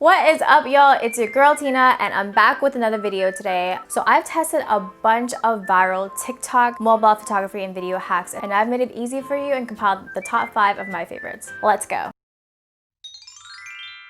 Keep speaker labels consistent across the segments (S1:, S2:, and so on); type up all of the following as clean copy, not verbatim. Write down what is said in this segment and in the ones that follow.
S1: What is up, y'all? It's your girl Tina, and I'm back with another video today. So I've tested a bunch of viral TikTok mobile photography and video hacks, and I've made it easy for you and compiled the top 5 of my favorites. Let's go.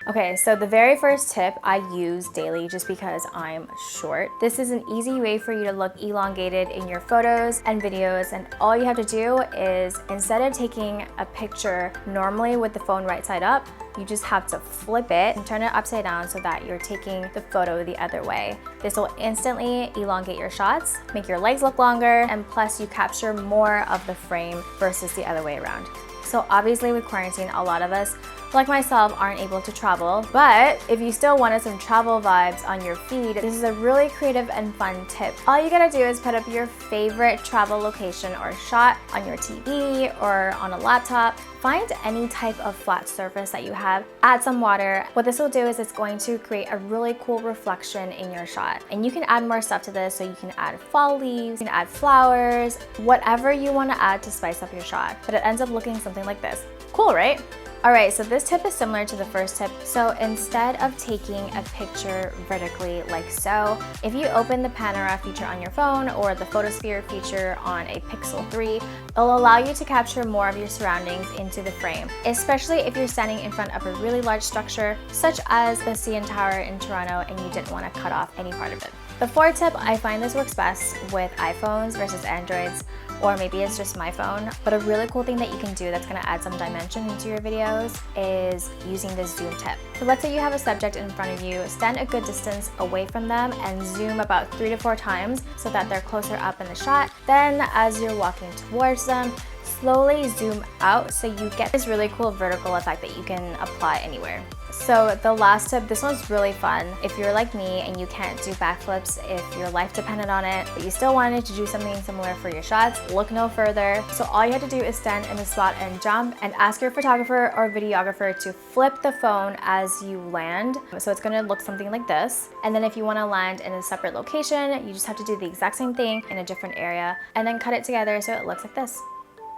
S1: Okay, so the very first tip I use daily just because I'm short. This is an easy way for you to look elongated in your photos and videos, and all you have to do is, instead of taking a picture normally with the phone right side up, you just have to flip it and turn it upside down so that you're taking the photo the other way. This will instantly elongate your shots, make your legs look longer, and plus you capture more of the frame versus the other way around. So obviously with quarantine, a lot of us, like myself, aren't able to travel, but if you still wanted some travel vibes on your feed, this is a really creative and fun tip. All you gotta do is put up your favorite travel location or shot on your TV or on a laptop. Find any type of flat surface that you have, add some water. What this will do is it's going to create a really cool reflection in your shot. And you can add more stuff to this, so you can add fall leaves, you can add flowers, whatever you want to add to spice up your shot. But it ends up looking something like this. Cool, right? Alright, so this tip is similar to the first tip. So instead of taking a picture vertically like so, if you open the panorama feature on your phone or the photosphere feature on a Pixel 3, it'll allow you to capture more of your surroundings into the frame, especially if you're standing in front of a really large structure, such as the CN Tower in Toronto, and you didn't want to cut off any part of it. The fourth tip, I find this works best with iPhones versus Androids, or maybe it's just my phone, but a really cool thing that you can do that's going to add some dimension into your videos is using this zoom tip. So let's say you have a subject in front of you, stand a good distance away from them and zoom about 3 to 4 times so that they're closer up in the shot. Then as you're walking towards them, slowly zoom out so you get this really cool vertical effect that you can apply anywhere. So the last tip, this one's really fun. If you're like me and you can't do backflips if your life depended on it, but you still wanted to do something similar for your shots, look no further. So all you have to do is stand in the spot and jump, and ask your photographer or videographer to flip the phone as you land. So it's gonna look something like this. And then if you wanna land in a separate location, you just have to do the exact same thing in a different area and then cut it together so it looks like this.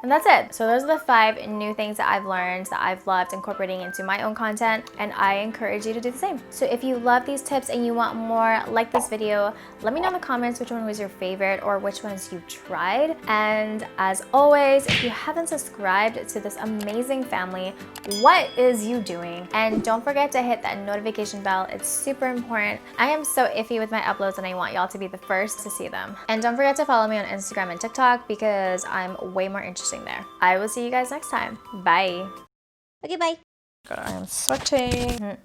S1: And that's it. So those are the 5 new things that I've learned that I've loved incorporating into my own content, and I encourage you to do the same. So if you love these tips and you want more like this video, let me know in the comments which one was your favorite or which ones you've tried. And as always, if you haven't subscribed to this amazing family, what is you doing? And don't forget to hit that notification bell. It's super important. I am so iffy with my uploads and I want y'all to be the first to see them. And don't forget to follow me on Instagram and TikTok because I'm way more interesting there. I will see you guys next time. Bye.
S2: Okay, bye.
S1: God, I am sweating.